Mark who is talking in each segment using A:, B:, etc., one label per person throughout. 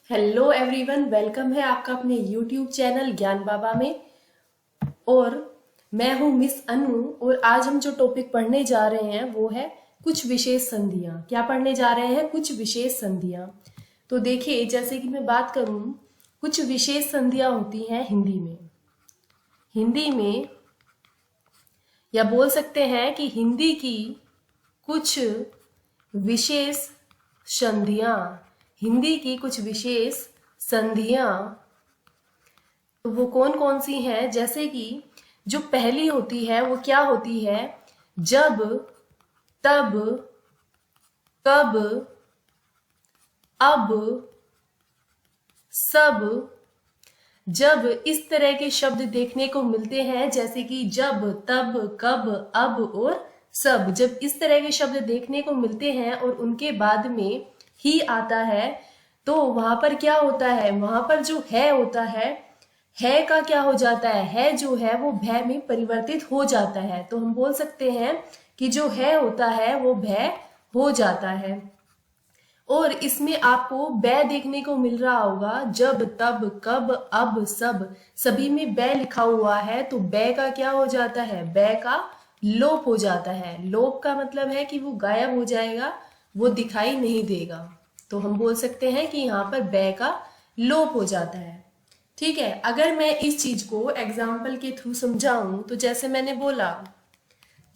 A: Hello everyone, welcome है आपका अपने यूट्यूब चैनल ज्ञान बाबा में। और मैं हूं मिस अनु। और आज हम जो टॉपिक पढ़ने जा रहे हैं वो है कुछ विशेष संधियां। क्या पढ़ने जा रहे हैं? कुछ विशेष संधियां। तो देखिए, जैसे कि मैं बात करूं, कुछ विशेष संधियां होती हैं हिंदी में या बोल सकते हैं कि हिंदी की कुछ विशेष संधियां। हिंदी की कुछ विशेष संधियां तो वो कौन कौन सी हैं? जैसे कि जो पहली होती है वो क्या होती है? जब, तब, कब, अब, सब। जब इस तरह के शब्द देखने को मिलते हैं, जैसे कि जब, तब, कब, अब और सब। जब इस तरह के शब्द देखने को मिलते हैं और उनके बाद में ही आता है, तो वहां पर क्या होता है? वहां पर जो है होता है का क्या हो जाता है जो है वो भय में परिवर्तित हो जाता है। तो हम बोल सकते हैं कि जो है होता है वो भय हो जाता है। और इसमें आपको बै देखने को मिल रहा होगा। जब, तब, कब, अब, सब, सभी में बै लिखा हुआ है। तो बै का क्या हो जाता है? बै का लोप हो जाता है। लोप का मतलब है कि वो गायब हो जाएगा, वो दिखाई नहीं देगा। तो हम बोल सकते हैं कि यहाँ पर बै का लोप हो जाता है। ठीक है, अगर मैं इस चीज को एग्जाम्पल के थ्रू समझाऊं तो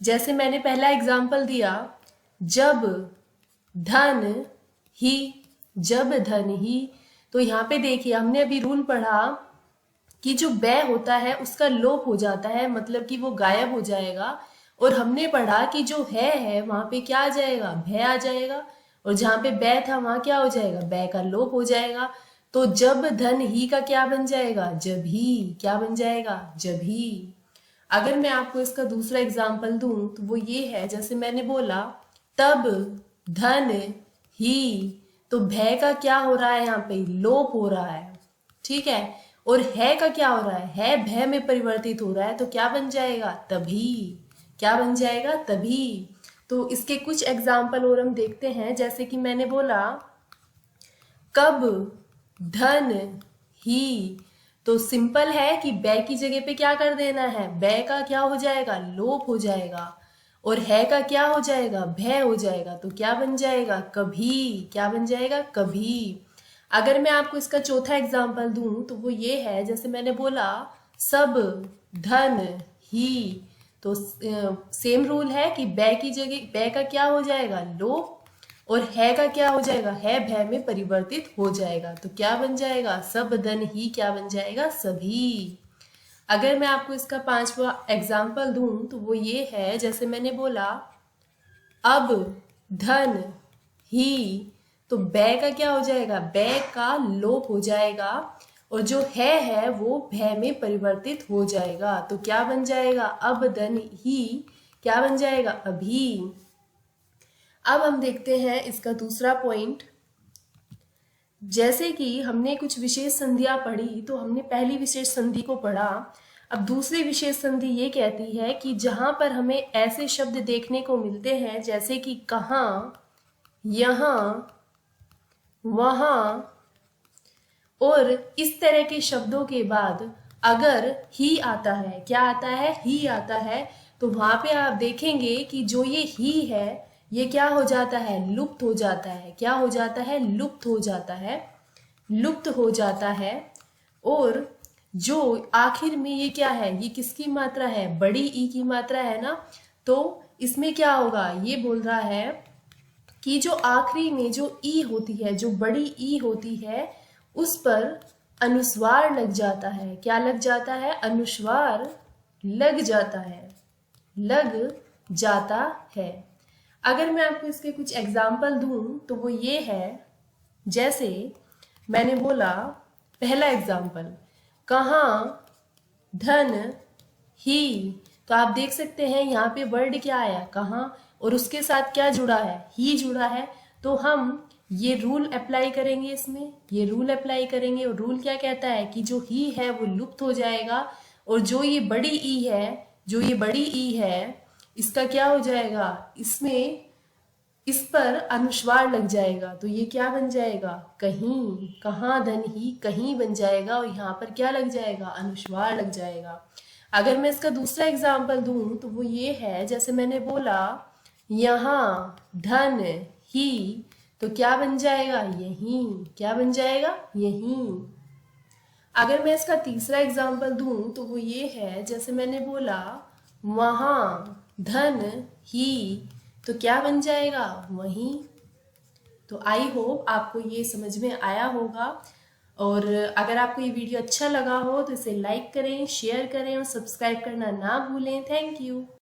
A: जैसे मैंने पहला एग्जाम्पल दिया, जब धन ही। जब धन ही, तो यहाँ पे देखिए हमने अभी रूल पढ़ा कि जो बै होता है उसका लोप हो जाता है, मतलब कि वो गायब हो जाएगा। और हमने पढ़ा कि जो है वहां पे क्या आ जाएगा? भय आ जाएगा। और जहां पे बै था वहां क्या हो जाएगा? बै का लोप हो जाएगा। तो जब धन ही का क्या बन जाएगा? जब ही। क्या बन जाएगा? जब ही। अगर मैं आपको इसका दूसरा एग्जाम्पल दूं तो वो ये है, जैसे मैंने बोला तब धन ही। तो भय का क्या हो रहा है? यहाँ पे लोप हो रहा है। ठीक है। और है का क्या हो रहा है भय में परिवर्तित हो रहा है। तो क्या बन जाएगा? तभी। क्या बन जाएगा? तभी। तो इसके कुछ एग्जाम्पल और हम देखते हैं। जैसे कि मैंने बोला कब धन ही, तो सिंपल है कि बै की जगह पे क्या कर देना है? बै का क्या हो जाएगा? लोप हो जाएगा। और है का क्या हो जाएगा? भय हो जाएगा। तो क्या बन जाएगा? कभी। क्या बन जाएगा? कभी। अगर मैं आपको इसका चौथा एग्जाम्पल दूं तो वो ये है, जैसे मैंने बोला सब धन ही। तो सेम रूल है कि बै की जगह बै का क्या हो जाएगा? लोप। और है का क्या हो जाएगा? है भय में परिवर्तित हो जाएगा। तो क्या बन जाएगा? सब धन ही। क्या बन जाएगा? सभी। अगर मैं आपको इसका पांचवा एग्जाम्पल दूं तो वो ये है, जैसे मैंने बोला अब धन ही। तो बै का क्या हो जाएगा? बै का लोप हो जाएगा। और जो है वो भय में परिवर्तित हो जाएगा। तो क्या बन जाएगा? अब धन ही। क्या बन जाएगा? अभी। अब हम देखते हैं इसका दूसरा पॉइंट। जैसे कि हमने कुछ विशेष संधियां पढ़ी, तो हमने पहली विशेष संधि को पढ़ा। अब दूसरी विशेष संधि ये कहती है कि जहां पर हमें ऐसे शब्द देखने को मिलते हैं, जैसे कि कहाँ, यहां, वहां, और इस तरह के शब्दों के बाद अगर ही आता है, क्या आता है? ही आता है। तो वहां पे आप देखेंगे कि जो ये ही है ये क्या हो जाता है? लुप्त हो जाता है। क्या हो जाता है? लुप्त हो जाता है। लुप्त हो जाता है। और जो आखिर में ये क्या है? ये किसकी मात्रा है? बड़ी ई की मात्रा है ना। तो इसमें क्या होगा? ये बोल रहा है कि जो आखिरी में जो ई होती है, जो बड़ी ई होती है, उस पर अनुस्वार लग जाता है। क्या लग जाता है? अनुस्वार लग जाता है। लग जाता है। अगर मैं आपको इसके कुछ एग्जाम्पल दूं तो वो ये है, जैसे मैंने बोला पहला एग्जाम्पल कहाँ धन ही। तो आप देख सकते हैं यहाँ पे वर्ड क्या आया? कहाँ। और उसके साथ क्या जुड़ा है? ही जुड़ा है। तो हम ये रूल अप्लाई करेंगे, इसमें ये रूल अप्लाई करेंगे। और रूल क्या कहता है कि जो ही है वो लुप्त हो जाएगा। और जो ये बड़ी ई है, जो ये बड़ी ई है, इसका क्या हो जाएगा? इसमें इस पर अनुस्वार लग जाएगा तो ये क्या बन जाएगा, कहीं, कहाँ धन ही कहीं बन जाएगा और यहाँ पर क्या लग जाएगा, अनुस्वार लग जाएगा। अगर मैं इसका दूसरा एग्जाम्पल दूं तो वो ये है, जैसे मैंने बोला यहाँ धन ही, तो क्या बन जाएगा, यहीं, क्या बन जाएगा, यहीं। अगर मैं इसका तीसरा एग्जाम्पल दूं तो वो ये है, जैसे मैंने बोला वहाँ धन ही, तो क्या बन जाएगा, वहीं। तो आई होप आपको ये समझ में आया होगा, और अगर आपको ये वीडियो अच्छा लगा हो तो इसे लाइक करें, शेयर करें और सब्सक्राइब करना ना भूलें। Thank you.